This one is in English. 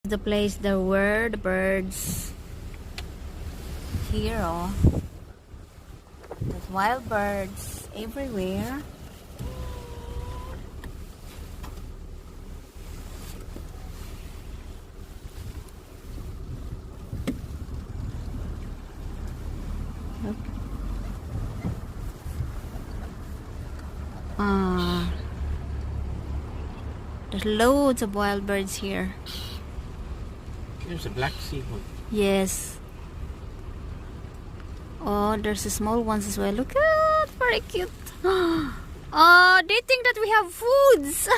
The place there were the birds. Here, oh, there's wild birds everywhere. Look. There's loads of wild birds here. There's a black seagull. Yes. Oh, there's the small ones as well. Look at, very cute. Oh, they think that we have foods.